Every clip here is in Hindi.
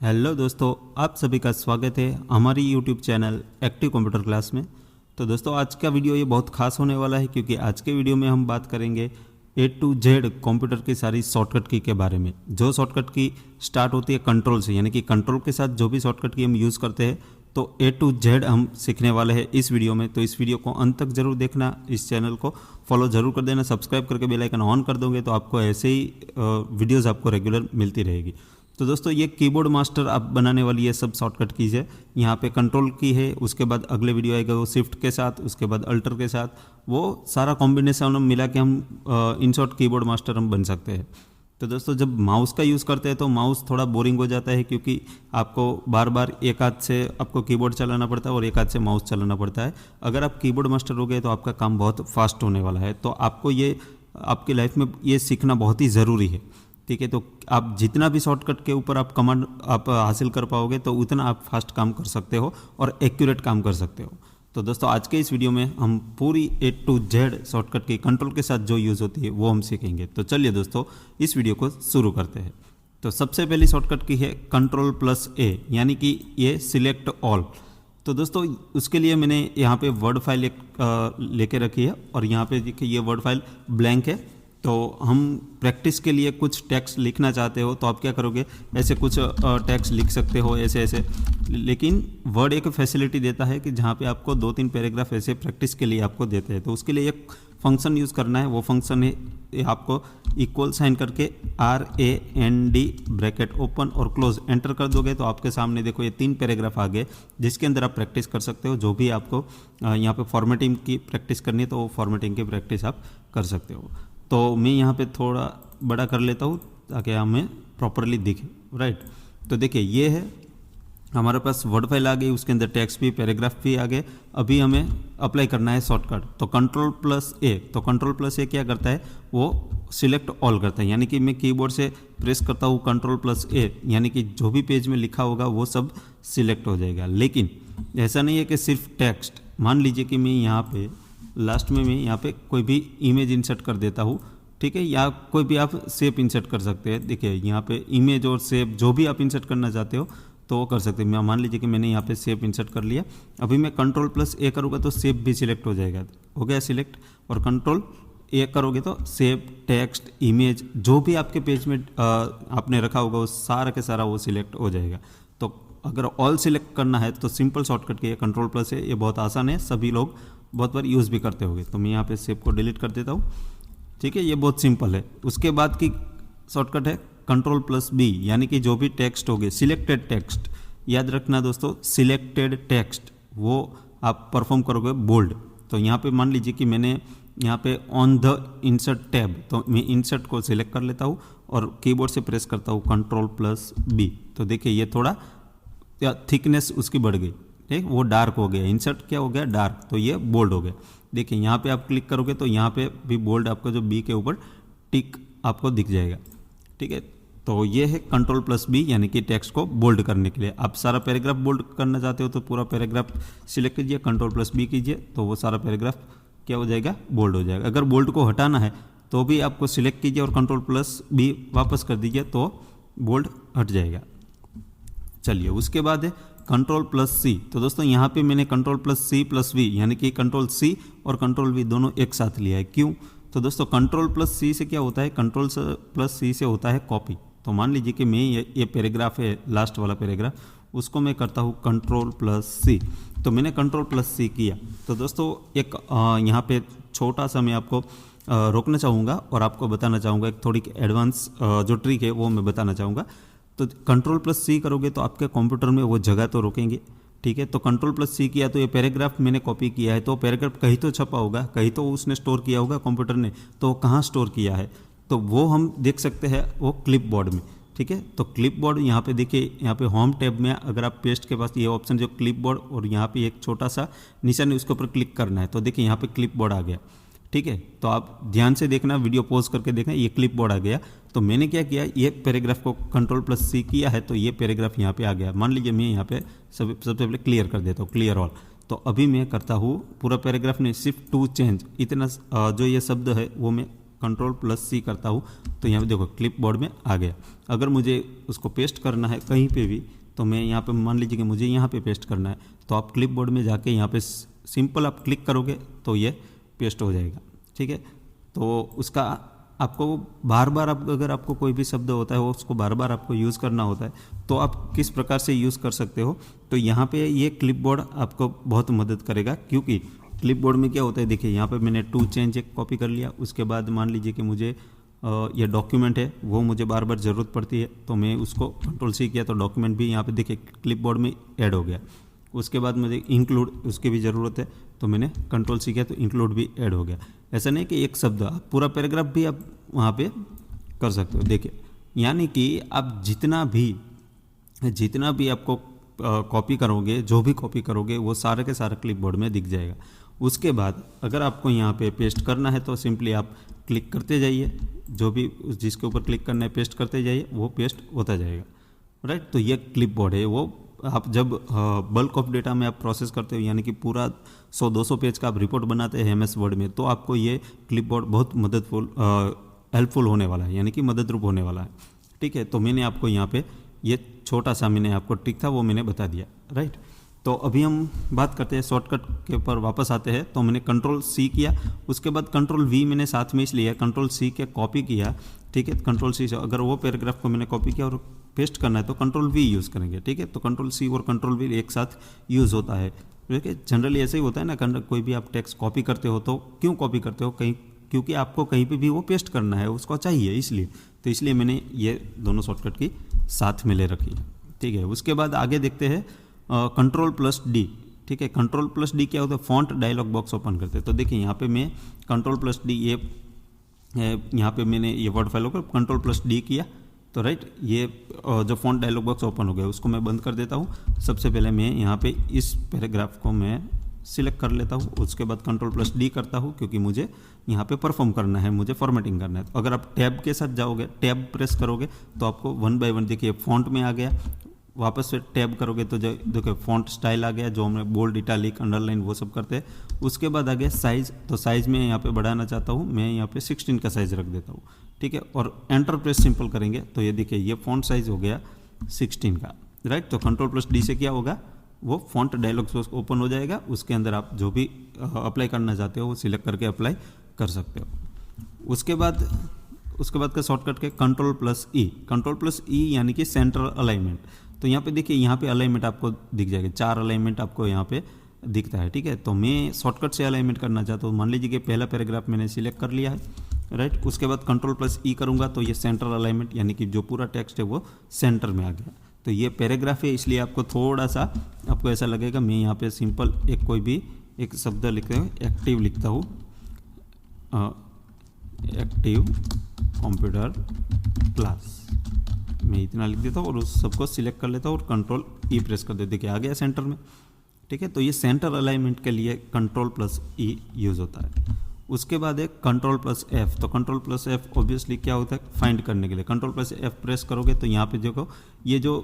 हेलो दोस्तों, आप सभी का स्वागत है हमारी YouTube channel active computer class में। तो दोस्तों आज का वीडियो ये बहुत खास होने वाला है क्योंकि आज के वीडियो में हम बात करेंगे A to Z कंप्यूटर की सारी शॉर्टकट की के बारे में। जो शॉर्टकट की स्टार्ट होती है कंट्रोल से, यानी कि कंट्रोल के साथ जो भी शॉर्टकट की हम यूज़ करते हैं तो A to Z हम सीखने वाले हैं इस वीडियो में। तो इस वीडियो को अंत तक जरूर देखना, इस चैनल को फॉलो जरूर कर देना, सब्सक्राइब करके बेल आइकन ऑन कर दोगे तो आपको ऐसे ही वीडियोज़ आपको रेगुलर मिलती रहेगी। तो दोस्तों ये कीबोर्ड मास्टर आप बनाने वाली ये सब शॉर्टकट कीज है। यहाँ पे कंट्रोल की है, उसके बाद अगले वीडियो आएगा वो शिफ्ट के साथ, उसके बाद अल्टर के साथ, वो सारा कॉम्बिनेशन हम मिला के हम इन शॉर्ट कीबोर्ड मास्टर हम बन सकते हैं। तो दोस्तों जब माउस का यूज़ करते हैं तो माउस थोड़ा बोरिंग हो जाता है क्योंकि आपको बार बार एक हाथ से आपको कीबोर्ड चलाना पड़ता है और एक हाथ से माउस चलाना पड़ता है। अगर आप कीबोर्ड मास्टर हो गए तो आपका काम बहुत फास्ट होने वाला है। तो आपको ये आपकी लाइफ में ये सीखना बहुत ही ज़रूरी है, ठीक है। तो आप जितना भी शॉर्टकट के ऊपर आप कमांड आप हासिल कर पाओगे तो उतना आप फास्ट काम कर सकते हो और एक्यूरेट काम कर सकते हो। तो दोस्तों आज के इस वीडियो में हम पूरी A to Z शॉर्टकट की कंट्रोल के साथ जो यूज़ होती है वो हम सीखेंगे। तो चलिए दोस्तों इस वीडियो को शुरू करते हैं। तो सबसे पहली शॉर्टकट की है Ctrl+A, यानी कि ये सिलेक्ट ऑल। तो दोस्तों उसके लिए मैंने यहाँ पे वर्ड फाइल एक लेके रखी है और यहाँ पे देखिए ये वर्ड फाइल ब्लैंक है। तो हम प्रैक्टिस के लिए कुछ टेक्स्ट लिखना चाहते हो तो आप क्या करोगे, ऐसे कुछ टेक्स्ट लिख सकते हो ऐसे ऐसे। लेकिन वर्ड एक फैसिलिटी देता है कि जहाँ पे आपको 2-3 पैराग्राफ ऐसे प्रैक्टिस के लिए आपको देते हैं। तो उसके लिए एक फंक्शन यूज़ करना है। वो फंक्शन है आपको इक्वल साइन करके RAND ब्रैकेट ओपन और क्लोज एंटर कर दोगे तो आपके सामने देखो ये 3 पैराग्राफ आ गए जिसके अंदर आप प्रैक्टिस कर सकते हो। जो भी आपको यहाँ पे फॉर्मेटिंग की प्रैक्टिस करनी है तो वो फॉर्मेटिंग की प्रैक्टिस आप कर सकते हो। तो मैं यहाँ पे थोड़ा बड़ा कर लेता हूँ ताकि हमें प्रॉपरली दिखे, राइट। तो देखिए ये है हमारे पास वर्ड फाइल आ गई, उसके अंदर टेक्स्ट भी पैराग्राफ भी आ गए। अभी हमें अप्लाई करना है शॉर्टकट। तो Ctrl+A, तो Ctrl+A क्या करता है, वो सिलेक्ट ऑल करता है। यानी कि मैं कीबोर्ड से प्रेस करता हूँ Ctrl+A, यानी कि जो भी पेज में लिखा होगा वो सब सिलेक्ट हो जाएगा। लेकिन ऐसा नहीं है कि सिर्फ टेक्स्ट। मान लीजिए कि मैं यहाँ पे लास्ट में मैं यहाँ पे कोई भी इमेज इंसर्ट कर देता हूँ, ठीक है, या कोई भी आप शेप इंसर्ट कर सकते हैं। देखिए यहाँ पे इमेज और शेप जो भी आप इंसर्ट करना चाहते हो तो वो कर सकते हैं। मैं मान लीजिए कि मैंने यहाँ पे शेप इंसर्ट कर लिया। अभी मैं Ctrl+A करूँगा तो शेप भी सिलेक्ट हो जाएगा, हो गया सिलेक्ट। और Ctrl+A करोगे तो शेप, टेक्स्ट, इमेज जो भी आपके पेज में आपने रखा होगा वो सारा के सारा वो सिलेक्ट हो जाएगा। तो अगर ऑल सिलेक्ट करना है तो सिंपल शॉर्टकट की Ctrl+A, ये बहुत आसान है, सभी लोग बहुत बार यूज़ भी करते होंगे। तो मैं यहाँ पे शेप को डिलीट कर देता हूँ, ठीक है, ये बहुत सिंपल है। उसके बाद की शॉर्टकट है Ctrl+B, यानी कि जो भी टेक्स्ट हो गए सिलेक्टेड टेक्स्ट, याद रखना दोस्तों सिलेक्टेड टेक्स्ट वो आप परफॉर्म करोगे बोल्ड। तो यहाँ पे मान लीजिए कि मैंने यहाँ पे ऑन द इंसर्ट टैब, तो मैं इंसर्ट को सिलेक्ट कर लेता हूँ और कीबोर्ड से प्रेस करता हूँ Ctrl+B। तो देखिए ये थोड़ा थिकनेस उसकी बढ़ गई, ठीक, वो डार्क हो गया। इंसर्ट क्या हो गया, डार्क, तो ये बोल्ड हो गया। देखिए यहाँ पे आप क्लिक करोगे तो यहाँ पे भी बोल्ड आपका जो बी के ऊपर टिक आपको दिख जाएगा, ठीक है। तो ये है Ctrl+B, यानी कि टेक्स्ट को बोल्ड करने के लिए। आप सारा पैराग्राफ बोल्ड करना चाहते हो तो पूरा पैराग्राफ सिलेक्ट कीजिए, Ctrl+B कीजिए, तो वो सारा पैराग्राफ क्या हो जाएगा, बोल्ड हो जाएगा। अगर बोल्ड को हटाना है तो भी आपको सिलेक्ट कीजिए और Ctrl+B वापस कर दीजिए तो बोल्ड हट जाएगा। चलिए उसके बाद है Ctrl+C। तो दोस्तों यहाँ पे मैंने Ctrl+C+V, यानी कि Ctrl+C और Ctrl+V दोनों एक साथ लिया है। क्यों? तो दोस्तों Ctrl+C से क्या होता है, Ctrl+C से होता है कॉपी। तो मान लीजिए कि मैं ये पैराग्राफ है, लास्ट वाला पैराग्राफ, उसको मैं करता हूँ Ctrl+C। तो मैंने Ctrl+C किया। तो दोस्तों एक यहाँ पे छोटा सा मैं आपको रोकना चाहूँगा और आपको बताना चाहूँगा एक थोड़ी एडवांस जो ट्रिक है वो मैं बताना चाहूँगा। तो Ctrl+C करोगे तो आपके कंप्यूटर में वो जगह तो रोकेंगे, ठीक है। तो Ctrl+C किया तो ये पैराग्राफ मैंने कॉपी किया है, तो पैराग्राफ कहीं तो छपा होगा, कहीं तो उसने स्टोर किया होगा कंप्यूटर ने, तो कहाँ स्टोर किया है तो वो हम देख सकते हैं वो क्लिपबोर्ड में, ठीक है। तो क्लिपबोर्ड यहाँ पे देखिए, यहाँ पे होम टैब में अगर आप पेस्ट के पास ये ऑप्शन जो क्लिपबोर्ड और यहाँ पे एक छोटा सा निशान है उसके ऊपर क्लिक करना है। तो देखिए यहाँ पे क्लिपबोर्ड आ गया, ठीक है। तो आप ध्यान से देखना, वीडियो पॉज करके देखना, ये क्लिपबोर्ड आ गया। तो मैंने क्या किया, ये पैराग्राफ को Ctrl+C किया है तो ये पैराग्राफ यहाँ पे आ गया। मान लीजिए मैं यहाँ पे सबसे पहले क्लियर कर देता हूँ, क्लियर ऑल। तो अभी मैं करता हूँ पूरा पैराग्राफ नहीं, सिर्फ टू चेंज, इतना जो ये शब्द है वो मैं कंट्रोल प्लस सी करता हूँ तो यहाँ पे देखो क्लिप बोर्ड में आ गया। अगर मुझे उसको पेस्ट करना है कहीं पे भी तो मैं यहाँ पे मान लीजिए कि मुझे यहाँ पे पेस्ट करना है तो आप क्लिप बोर्ड में जाके यहाँ पे सिंपल आप क्लिक करोगे तो ये पेस्ट हो जाएगा। ठीक है, तो उसका आपको बार बार अगर आपको कोई भी शब्द होता है वो उसको बार बार आपको यूज़ करना होता है तो आप किस प्रकार से यूज़ कर सकते हो। तो यहाँ पे ये क्लिपबोर्ड आपको बहुत मदद करेगा, क्योंकि क्लिपबोर्ड में क्या होता है, देखिए यहाँ पे मैंने टू चेंज एक कॉपी कर लिया। उसके बाद मान लीजिए कि मुझे ये डॉक्यूमेंट है वो मुझे बार बार ज़रूरत पड़ती है तो मैं उसको कंट्रोल सी किया तो डॉक्यूमेंट भी यहाँ पे देखिए क्लिपबोर्ड में ऐड हो गया। उसके बाद मुझे इंक्लूड उसकी भी ज़रूरत है तो मैंने कंट्रोल सी किया तो इंक्लूड भी ऐड हो गया। ऐसा नहीं कि एक शब्द, आप पूरा पैराग्राफ भी आप वहाँ पे कर सकते हो। देखिए यानी कि आप जितना भी आपको कॉपी करोगे, जो भी कॉपी करोगे वो सारे के सारा क्लिपबोर्ड में दिख जाएगा। उसके बाद अगर आपको यहाँ पे पेस्ट करना है तो सिंपली आप क्लिक करते जाइए, जो भी जिसके ऊपर क्लिक करना है पेस्ट करते जाइए, वो पेस्ट होता जाएगा। राइट, तो ये क्लिपबोर्ड है। वो आप जब बल्क ऑफ डेटा में आप प्रोसेस करते हो, यानी कि पूरा 100-200 पेज का आप रिपोर्ट बनाते हैं MS वर्ड में, तो आपको ये क्लिपबोर्ड बहुत हेल्पफुल होने वाला है, यानी कि मददरूप होने वाला है। ठीक है, तो मैंने आपको यहाँ पे ये छोटा सा मैंने आपको ट्रिक था वो मैंने बता दिया। राइट, तो अभी हम बात करते हैं शॉर्टकट के ऊपर वापस आते हैं। तो मैंने कंट्रोल सी किया, उसके बाद कंट्रोल V मैंने साथ में इसलिए कंट्रोल सी के कॉपी किया। ठीक है, कंट्रोल सी से अगर वो पैराग्राफ को मैंने कॉपी किया और पेस्ट करना है तो कंट्रोल V यूज़ करेंगे। ठीक है, तो कंट्रोल सी और कंट्रोल V एक साथ यूज़ होता है। ठीक है, जनरली ऐसे ही होता है ना, कोई भी आप टेक्स्ट कॉपी करते हो तो क्यों कॉपी करते हो, कहीं क्योंकि आपको कहीं पे भी वो पेस्ट करना है, उसको चाहिए इसलिए। तो इसलिए मैंने ये दोनों शॉर्टकट की साथ में ले रखी है। ठीक है, उसके बाद आगे देखते हैं कंट्रोल प्लस डी। ठीक है, कंट्रोल प्लस डी क्या होता है, फॉन्ट डायलॉग बॉक्स ओपन करते हैं। तो देखिए यहाँ पे मैं कंट्रोल प्लस डी ये यहाँ पे मैंने ये वर्ड फाइल होकर कंट्रोल प्लस डी किया तो राइट, ये जो फॉन्ट डायलॉग बॉक्स ओपन हो गया उसको मैं बंद कर देता हूँ। सबसे पहले मैं यहाँ पे इस पैराग्राफ को मैं सिलेक्ट कर लेता हूँ, उसके बाद कंट्रोल प्लस डी करता हूँ क्योंकि मुझे यहाँ पे परफॉर्म करना है, मुझे फॉर्मेटिंग करना है। तो अगर आप टैब के साथ जाओगे, टैब प्रेस करोगे तो आपको 1 बाय 1 देखिए फॉन्ट में आ गया। वापस से टैब करोगे तो जो देखो फॉन्ट स्टाइल आ गया, जो हमने बोल्ड, इटालिक, अंडरलाइन वो सब करते हैं। उसके बाद आ गया साइज़, तो साइज़ में यहाँ पे बढ़ाना चाहता हूँ, मैं यहाँ पे 16 का साइज़ रख देता हूँ। ठीक है, और एंटर प्रेस सिंपल करेंगे तो ये देखिए ये फॉन्ट साइज़ हो गया 16 का। राइट, तो कंट्रोल प्लस डी से क्या होगा, वो फॉन्ट डायलॉग ओपन हो जाएगा। उसके अंदर आप जो भी अप्लाई करना चाहते हो वो सिलेक्ट करके अप्लाई कर सकते हो। उसके बाद का शॉर्टकट के कंट्रोल प्लस ई। कंट्रोल प्लस ई यानी कि सेंटर अलाइनमेंट। तो यहाँ पे देखिए यहाँ पे अलाइनमेंट आपको दिख जाएगा, 4 अलाइनमेंट आपको यहाँ पे दिखता है। ठीक है, तो मैं शॉर्टकट से अलाइनमेंट करना चाहता हूँ। मान लीजिए कि पहला पैराग्राफ मैंने सिलेक्ट कर लिया है। राइट, उसके बाद कंट्रोल प्लस ई करूँगा तो ये सेंटर अलाइनमेंट यानी कि जो पूरा टेक्स्ट है वो सेंटर में आ गया। तो ये पैराग्राफ है, इसलिए आपको थोड़ा सा आपको ऐसा लगेगा। मैं यहाँ पे सिंपल कोई भी एक शब्द लिखते हुए एक्टिव लिखता हूँ, एक्टिव कंप्यूटर क्लास, मैं इतना लिख देता हूँ और उस सबको सिलेक्ट कर लेता हूँ और कंट्रोल ई प्रेस कर देता हूँ। देखिए आ गया सेंटर में। ठीक है, तो ये सेंटर अलाइनमेंट के लिए कंट्रोल प्लस ई यूज़ होता है। उसके बाद एक कंट्रोल प्लस एफ। तो कंट्रोल प्लस एफ ऑब्वियसली क्या होता है, फाइंड करने के लिए। कंट्रोल प्लस एफ प्रेस करोगे तो यहाँ पे देखो ये जो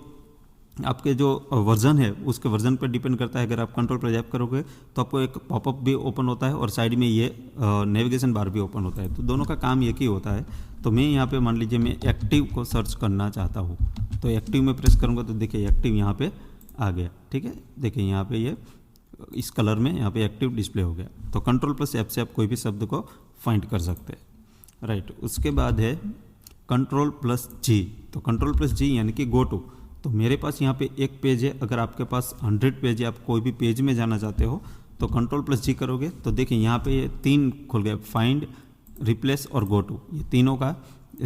आपके जो वर्जन है उसके वर्जन पर डिपेंड करता है। अगर आप कंट्रोल प्लस एफ करोगे तो आपको एक पॉपअप भी ओपन होता है और साइड में ये नेविगेशन बार भी ओपन होता है। तो दोनों का काम एक ही होता है। तो मैं यहाँ पे मान लीजिए मैं एक्टिव को सर्च करना चाहता हूँ तो एक्टिव में प्रेस करूँगा तो देखिए एक्टिव यहाँ पे आ गया। ठीक है, देखिए यहाँ पे ये इस कलर में यहाँ पे एक्टिव डिस्प्ले हो गया। तो कंट्रोल प्लस एफ से आप कोई भी शब्द को फाइंड कर सकते हैं। राइट, उसके बाद है कंट्रोल प्लस जी। तो कंट्रोल प्लस जी यानी कि गो टू। तो मेरे पास यहाँ पे एक पेज है, अगर आपके पास 100 पेज है, आप कोई भी पेज में जाना चाहते हो तो कंट्रोल प्लस जी करोगे तो देखिए यहाँ पे ये 3 खुल गए, फाइंड, रिप्लेस और गो टू। ये तीनों का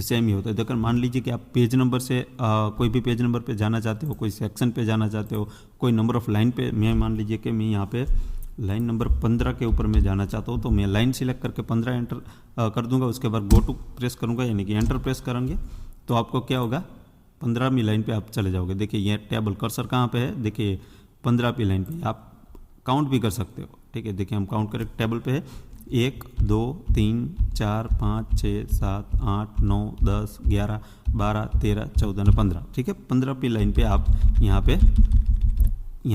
सेम ही होता है। अगर मान लीजिए कि आप पेज नंबर से कोई भी पेज नंबर पे जाना चाहते हो, कोई सेक्शन पे जाना चाहते हो, कोई नंबर ऑफ लाइन पे, मैं मान लीजिए कि मैं यहाँ पे लाइन नंबर 15 के ऊपर मैं जाना चाहता हूँ तो मैं लाइन सिलेक्ट करके 15 एंटर कर दूंगा। उसके बाद गो टू प्रेस करूँगा यानी कि एंटर प्रेस करेंगे तो आपको क्या होगा, 15वीं लाइन पे आप चले जाओगे। देखिए ये टेबल कर्सर कहाँ पे है, देखिए 15वीं लाइन पे आप काउंट भी कर सकते हो। ठीक है, देखिए हम काउंट करें, टेबल पे है 1 2 3 4 5 6 7 8 9 10 11 12 13 14 15। ठीक है, 15वीं लाइन पे आप यहाँ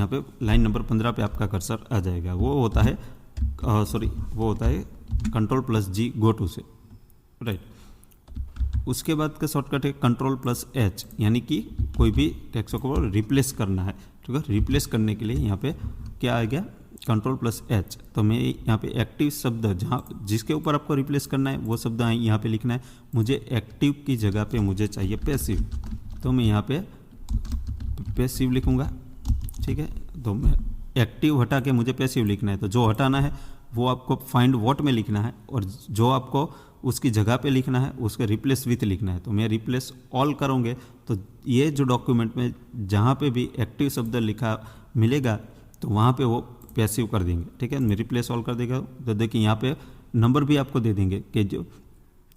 पे लाइन नंबर 15 पे आपका कर्सर आ जाएगा। वो होता है वो होता है control plus G go to से। राइट। उसके बाद का शॉर्टकट है कंट्रोल प्लस एच, यानी कि कोई भी टेक्स्ट को रिप्लेस करना है, ठीक है। रिप्लेस करने के लिए यहाँ पे क्या आ गया, कंट्रोल प्लस एच। तो मैं यहाँ पे एक्टिव शब्द जहाँ जिसके ऊपर आपको रिप्लेस करना है वो शब्द यहाँ पे लिखना है। मुझे एक्टिव की जगह पे मुझे चाहिए पैसिव, तो मैं यहाँ पे पैसिव लिखूँगा, ठीक है। तो मैं एक्टिव हटा के मुझे पैसिव लिखना है, तो जो हटाना है वो आपको फाइंड व्हाट में लिखना है, और जो आपको उसकी जगह पे लिखना है उसके रिप्लेस विथ लिखना है। तो मैं रिप्लेस ऑल करोगे तो ये जो डॉक्यूमेंट में जहाँ पे भी एक्टिव शब्द लिखा मिलेगा तो वहाँ पे वो पैसिव कर देंगे, ठीक है। मैं रिप्लेस ऑल कर देगा तो देखिए यहाँ पे नंबर भी आपको दे देंगे कि जो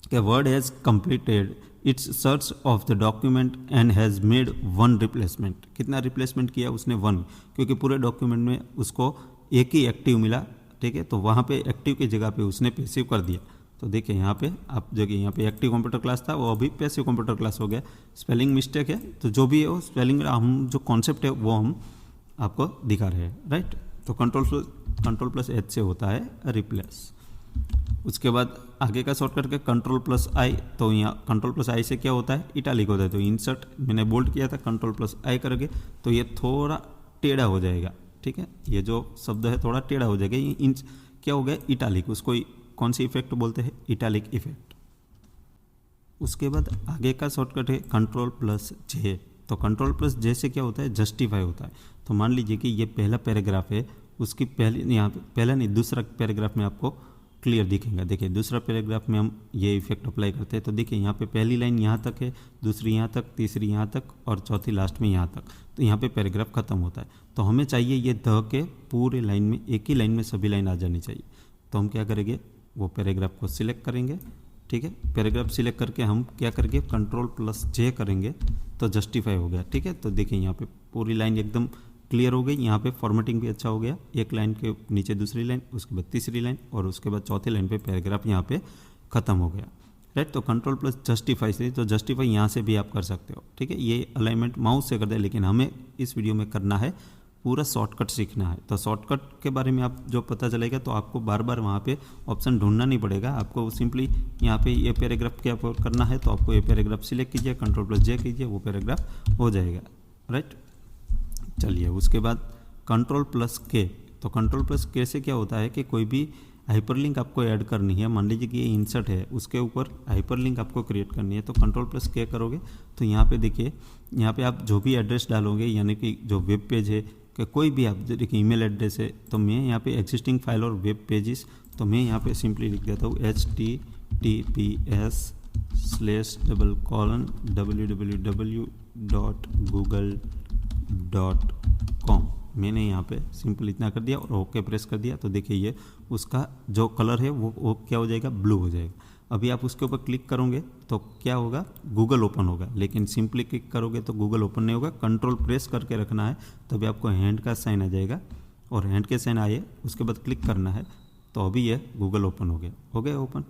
कि word has completed it's search of the document and has made one replacement. कितना रिप्लेसमेंट किया उसने, वन, क्योंकि पूरे डॉक्यूमेंट में उसको एक ही एक्टिव मिला, ठीक है। तो वहाँ पे एक्टिव की जगह पे उसने पैसिव कर दिया। तो देखिए यहाँ पे आप देखिए यहाँ पे एक्टिव कंप्यूटर क्लास था वो अभी पैसिव कंप्यूटर क्लास हो गया। स्पेलिंग मिस्टेक है तो जो भी है वो स्पेलिंग हम जो कॉन्सेप्ट है वो हम आपको दिखा रहे हैं, राइट। तो कंट्रोल प्लस एच से होता है रिप्लेस। उसके बाद आगे का शॉर्टकट के कंट्रोल प्लस आई। तो यहाँ कंट्रोल प्लस आई से क्या होता है, इटालिक होता है। तो इंसर्ट मैंने बोल्ड किया था, कंट्रोल प्लस आई करोगे तो ये थोड़ा टेढ़ा हो जाएगा, ठीक है। ये जो शब्द है थोड़ा टेढ़ा हो जाएगा, ये क्या हो गया, इटालिक। उसको कौन सी इफेक्ट बोलते हैं, इटालिक इफेक्ट। उसके बाद आगे का शॉर्टकट है कंट्रोल प्लस जे। तो कंट्रोल प्लस जे से क्या होता है, जस्टिफाई होता है। तो मान लीजिए कि ये पहला पैराग्राफ है, उसकी यहाँ पे पहला नहीं दूसरा पैराग्राफ में आपको क्लियर दिखेगा। देखिए दूसरा पैराग्राफ में हम ये इफेक्ट अप्लाई करते हैं तो देखिए यहाँ पे पहली लाइन यहाँ तक है, दूसरी यहाँ तक, तीसरी यहाँ तक और चौथी लास्ट में यहाँ तक। तो यहाँ पे पैराग्राफ खत्म होता है। तो हमें चाहिए ये द के पूरे लाइन में एक ही लाइन में सभी लाइन आ जानी चाहिए। तो हम क्या करेंगे, वो पैराग्राफ को सिलेक्ट करेंगे, ठीक है। पैराग्राफ सिलेक्ट करके हम क्या करेंगे, कंट्रोल प्लस जे करेंगे तो जस्टिफाई हो गया, ठीक है। तो देखिए यहाँ पे पूरी लाइन एकदम क्लियर हो गई। यहाँ पे फॉर्मेटिंग भी अच्छा हो गया, एक लाइन के नीचे दूसरी लाइन, उसके बाद तीसरी लाइन और उसके बाद चौथी लाइन पे पैराग्राफ यहाँ पे ख़त्म हो गया, राइट। तो कंट्रोल प्लस जस्टिफाई से, तो जस्टिफाई यहाँ से भी आप कर सकते हो, ठीक है। ये अलाइनमेंट माउस से कर दे, लेकिन हमें इस वीडियो में करना है पूरा शॉर्टकट सीखना है। तो शॉर्टकट के बारे में आप जो पता चलेगा तो आपको बार बार वहाँ पे ऑप्शन ढूंढना नहीं पड़ेगा। आपको सिंपली यहाँ पे ये पैराग्राफ क्या करना है तो आपको ये पैराग्राफ सिलेक्ट कीजिए, कंट्रोल प्लस जे कीजिए, वो पैराग्राफ हो जाएगा, राइट। चलिए उसके बाद कंट्रोल प्लस के। तो कंट्रोल प्लस के से क्या होता है कि कोई भी हाइपरलिंक आपको ऐड करनी है, मान लीजिए कि ये इंसर्ट है उसके ऊपर हाइपरलिंक आपको क्रिएट करनी है, तो कंट्रोल प्लस के करोगे तो यहाँ पे देखिए, यहाँ पे आप जो भी एड्रेस डालोगे, यानी कि जो वेब पेज है कि कोई भी आप देखिए ईमेल एड्रेस है, तो मैं यहाँ पे एग्जिस्टिंग फाइल और वेब पेजेस, तो मैं यहाँ पे सिंपली लिख देता हूँ https://www.google.com। मैंने यहाँ पे सिंपल इतना कर दिया और ओके प्रेस कर दिया। तो देखिए ये उसका जो कलर है वो क्या हो जाएगा, ब्लू हो जाएगा। अभी आप उसके ऊपर क्लिक करोगे तो क्या होगा, गूगल ओपन होगा, लेकिन सिंपली क्लिक करोगे तो गूगल ओपन नहीं होगा। कंट्रोल प्रेस करके रखना है, तभी आपको हैंड का साइन आ जाएगा, और हैंड के साइन आए उसके बाद क्लिक करना है तो अभी ये गूगल ओपन हो गया ओपन,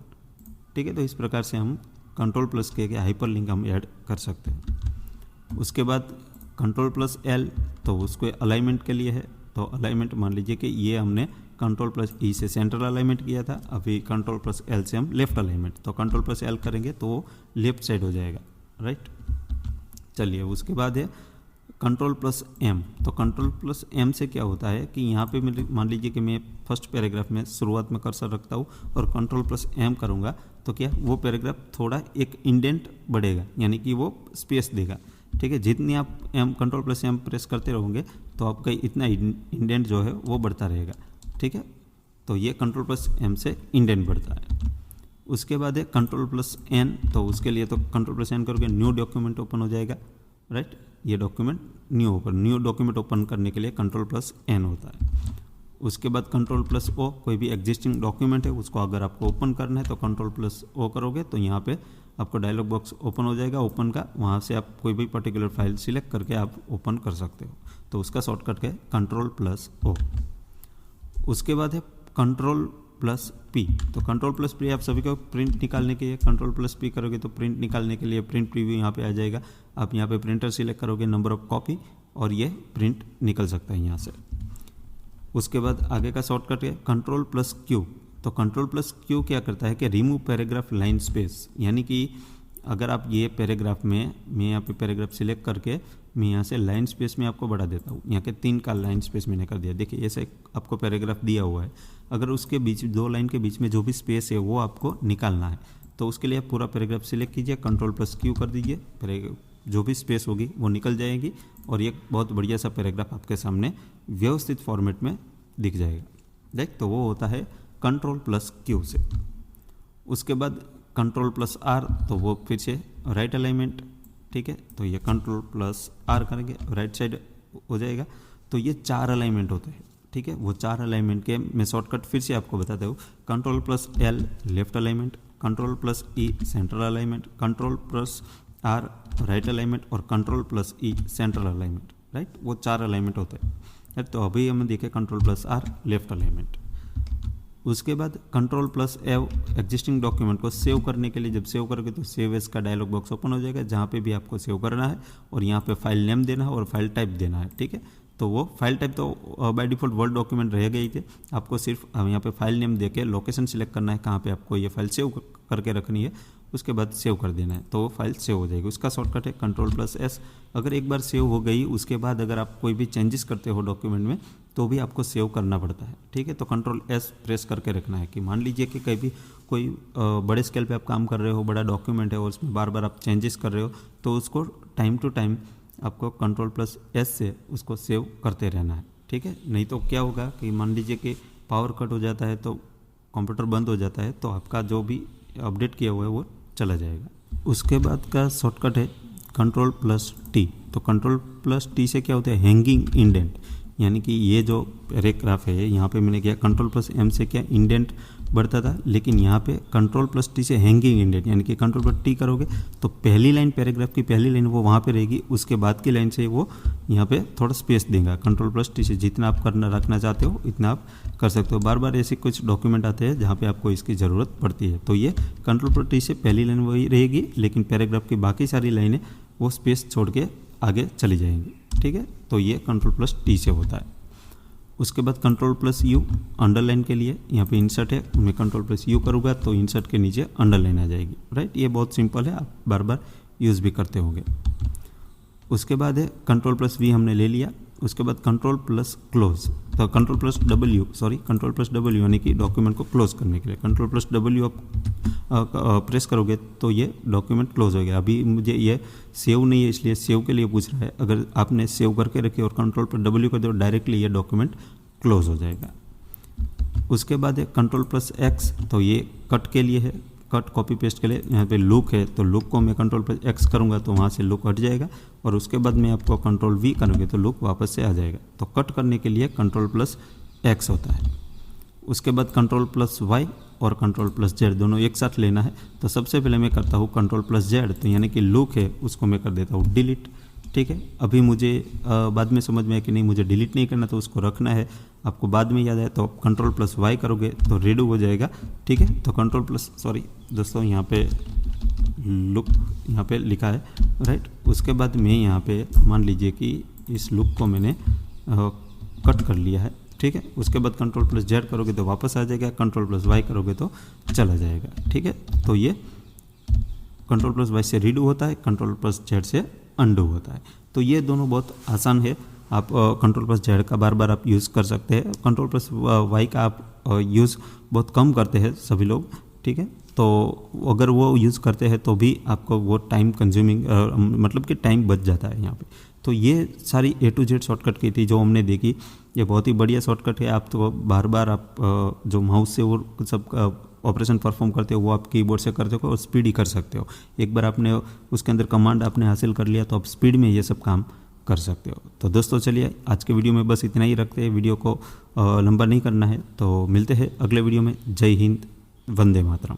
ठीक है। तो इस प्रकार से हम कंट्रोल प्लस के हाइपरलिंक हम ऐड कर सकते हैं। उसके बाद कंट्रोल प्लस एल, तो उसको अलाइनमेंट के लिए है। तो अलाइनमेंट मान लीजिए कि ये हमने कंट्रोल प्लस ई से सेंट्रल अलाइनमेंट किया था, अभी कंट्रोल प्लस एल से हम लेफ्ट अलाइनमेंट। तो कंट्रोल प्लस एल करेंगे तो वो लेफ्ट साइड हो जाएगा, राइट। चलिए उसके बाद है कंट्रोल प्लस एम। तो कंट्रोल प्लस एम से क्या होता है कि यहाँ पे मान लीजिए कि मैं फर्स्ट पैराग्राफ में शुरुआत में कर्सर रखता हूँ और कंट्रोल प्लस एम करूँगा तो क्या वो पैराग्राफ थोड़ा एक इंडेंट बढ़ेगा, यानी कि वो स्पेस देगा, ठीक है। जितनी आप कंट्रोल प्लस एम प्रेस करते रहोगे तो आपका इतना इंडेंट जो है वो बढ़ता रहेगा, ठीक है। तो ये कंट्रोल प्लस एम से इंडेंट बढ़ता है। उसके बाद है कंट्रोल प्लस एन। तो उसके लिए तो कंट्रोल प्लस एन करोगे, न्यू डॉक्यूमेंट ओपन हो जाएगा, राइट। ये डॉक्यूमेंट न्यू डॉक्यूमेंट ओपन करने के लिए कंट्रोल प्लस एन होता है। उसके बाद कंट्रोल प्लस ओ, कोई भी एग्जिस्टिंग डॉक्यूमेंट है उसको अगर आपको ओपन करना है तो कंट्रोल प्लस ओ करोगे तो यहाँ पे आपको डायलॉग बॉक्स ओपन हो जाएगा, ओपन का, वहाँ से आप कोई भी पर्टिकुलर फाइल सिलेक्ट करके आप ओपन कर सकते हो। तो उसका शॉर्टकट है कंट्रोल प्लस ओ। उसके बाद है कंट्रोल प्लस पी। तो कंट्रोल प्लस पी आप सभी को प्रिंट निकालने के लिए कंट्रोल प्लस पी करोगे तो प्रिंट निकालने के लिए प्रिंट प्रीव्यू यहाँ पे आ जाएगा। आप यहाँ पे प्रिंटर सिलेक्ट करोगे, नंबर ऑफ कॉपी, और ये प्रिंट निकल सकता है यहाँ से। उसके बाद आगे का शॉर्टकट है कंट्रोल प्लस क्यू। तो कंट्रोल प्लस क्यू क्या करता है कि रिमूव पैराग्राफ लाइन स्पेस, यानी कि अगर आप ये पैराग्राफ में, मैं यहाँ पे पैराग्राफ सिलेक्ट करके मैं यहाँ से लाइन स्पेस में आपको बढ़ा देता हूँ। यहाँ के 3 का लाइन स्पेस मैंने कर दिया। देखिए ऐसे आपको पैराग्राफ दिया हुआ है, अगर उसके बीच 2 लाइन के बीच में जो भी स्पेस है वो आपको निकालना है, तो उसके लिए आप पूरा पैराग्राफ सिलेक्ट कीजिए, कंट्रोल प्लस क्यू कर दीजिए, जो भी स्पेस होगी वो निकल जाएगी और ये बहुत बढ़िया सा पैराग्राफ आपके सामने व्यवस्थित फॉर्मेट में दिख जाएगा। देख, तो वो होता है कंट्रोल प्लस क्यू से। उसके बाद कंट्रोल प्लस आर, तो वो फिर से राइट अलाइनमेंट, ठीक है। तो ये कंट्रोल प्लस आर करेंगे, राइट साइड हो जाएगा। तो ये 4 अलाइनमेंट होते हैं, ठीक है। वो 4 अलाइनमेंट के मैं शॉर्टकट फिर से आपको बताता हूँ। Control plus L left alignment, control plus E central alignment, control plus R right alignment और control plus E central alignment, right. वो 4 अलाइनमेंट होते हैं। तो अभी हम देखें control plus R left alignment. उसके बाद कंट्रोल प्लस एव एग्जिस्टिंग डॉक्यूमेंट को सेव करने के लिए, जब सेव करोगे तो सेव एज का डायलॉग बॉक्स ओपन हो जाएगा, जहाँ पे भी आपको सेव करना है और यहाँ पे फाइल नेम देना है और फाइल टाइप देना है, ठीक है। तो वो फाइल टाइप तो बाय डिफ़ॉल्ट वर्ड डॉक्यूमेंट रहेगा ही थे, आपको सिर्फ यहाँ पे फाइल नेम देके लोकेशन सिलेक्ट करना है कहाँ पे आपको ये फाइल सेव करके रखनी है, उसके बाद सेव कर देना है, तो वो फाइल सेव हो जाएगी। उसका शॉर्टकट है कंट्रोल प्लस एस। अगर एक बार सेव हो गई, उसके बाद अगर आप कोई भी चेंजेस करते हो डॉक्यूमेंट में तो भी आपको सेव करना पड़ता है, ठीक है। तो कंट्रोल एस प्रेस करके रखना है कि मान लीजिए कि कहीं भी कोई बड़े स्केल पे आप काम कर रहे हो, बड़ा डॉक्यूमेंट है और उसमें बार बार आप चेंजेस कर रहे हो, तो उसको टाइम टू टाइम आपको कंट्रोल प्लस एस से उसको सेव करते रहना है, ठीक है। नहीं तो क्या होगा कि मान लीजिए कि पावर कट हो जाता है तो कंप्यूटर बंद हो जाता है, तो आपका जो भी अपडेट किया हुआ है वो चला जाएगा। उसके बाद का शॉर्टकट है कंट्रोल प्लस टी। तो कंट्रोल प्लस टी से क्या होता है, हैंगिंग इंडेंट, यानी कि ये जो पैराग्राफ है यहाँ पे मैंने किया कंट्रोल प्लस एम से क्या इंडेंट बढ़ता था, लेकिन यहाँ पे कंट्रोल प्लस टी से हैंगिंग इंडेंट, यानी कि कंट्रोल प्लस टी करोगे तो पहली लाइन, पैराग्राफ की पहली लाइन वो वहाँ पे रहेगी, उसके बाद की लाइन से वो यहाँ पे थोड़ा स्पेस देगा। कंट्रोल प्लस टी से जितना आप करना रखना चाहते हो इतना आप कर सकते हो। बार बार ऐसे कुछ डॉक्यूमेंट आते हैं जहाँ पे आपको इसकी ज़रूरत पड़ती है, तो ये कंट्रोल प्लस टी से पहली लाइन वही रहेगी, लेकिन पैराग्राफ की बाकी सारी लाइनें वो स्पेस छोड़ के आगे चली जाएंगी, ठीक है। तो ये कंट्रोल प्लस टी से होता है। उसके बाद कंट्रोल प्लस यू अंडरलाइन के लिए, यहाँ पे इंसर्ट है, मैं कंट्रोल प्लस यू करूँगा तो इंसर्ट के नीचे अंडरलाइन आ जाएगी, राइट। ये बहुत सिंपल है, आप बार बार यूज़ भी करते होंगे। उसके बाद है कंट्रोल प्लस वी हमने ले लिया। उसके बाद कंट्रोल प्लस क्लोज, तो कंट्रोल प्लस डब्ल्यू यानी कि डॉक्यूमेंट को क्लोज करने के लिए कंट्रोल प्लस डब्ल्यू आप प्रेस करोगे तो ये डॉक्यूमेंट क्लोज हो गया। अभी मुझे ये सेव नहीं है इसलिए सेव के लिए पूछ रहा है। अगर आपने सेव करके रखे और कंट्रोल पर डब्ल्यू कर दो डायरेक्टली ये डॉक्यूमेंट क्लोज हो जाएगा। उसके बाद है कंट्रोल प्लस एक्स, तो ये कट के लिए है, कट कॉपी पेस्ट के लिए। यहाँ पे लुक है तो लुक को मैं कंट्रोल प्लस एक्स करूँगा तो वहाँ से लुक हट जाएगा, और उसके बाद मैं आपको कंट्रोल वी करूँगे तो लुक वापस से आ जाएगा। तो कट करने के लिए कंट्रोल प्लस एक्स होता है। उसके बाद कंट्रोल प्लस वाई और कंट्रोल प्लस जेड दोनों एक साथ लेना है। तो सबसे पहले मैं करता हूँ कंट्रोल प्लस जेड, तो यानी कि लुक है उसको मैं कर देता हूँ डिलीट, ठीक है। अभी मुझे बाद में समझ में आया कि नहीं मुझे डिलीट नहीं करना, तो उसको रखना है, आपको बाद में याद आए तो कंट्रोल प्लस वाई करोगे तो रेडू हो जाएगा, ठीक है। तो कंट्रोल प्लस दोस्तों यहाँ पे लुक यहाँ पे लिखा है, राइट। उसके बाद मैं यहाँ पे मान लीजिए कि इस लुक को मैंने कट कर लिया है, ठीक है। उसके बाद कंट्रोल प्लस जेड करोगे तो वापस आ जाएगा, कंट्रोल प्लस वाई करोगे तो चला जाएगा, ठीक है। तो ये कंट्रोल प्लस वाई से रीडू होता है, कंट्रोल प्लस जेड से अंडू होता है। तो ये दोनों बहुत आसान है, आप कंट्रोल प्लस जेड का बार बार आप यूज़ कर सकते हैं। कंट्रोल प्लस वाई का आप यूज़ बहुत कम करते हैं सभी लोग, ठीक है। तो अगर वो यूज़ करते हैं तो भी आपको वो टाइम कंज्यूमिंग मतलब कि टाइम बच जाता है यहाँ पे। तो ये सारी A to Z शॉर्टकट की थी जो हमने देखी, ये बहुत ही बढ़िया शॉर्टकट है। आप तो बार बार आप जो माउस से वो सब ऑपरेशन परफॉर्म करते हो वो आप कीबोर्ड से करते हो और स्पीड ही कर सकते हो। एक बार आपने उसके अंदर कमांड आपने हासिल कर लिया तो आप स्पीड में ये सब काम कर सकते हो। तो दोस्तों चलिए आज के वीडियो में बस इतना ही रखते हैं, वीडियो को लंबा नहीं करना है। तो मिलते हैं अगले वीडियो में। जय हिंद, वंदे मातरम।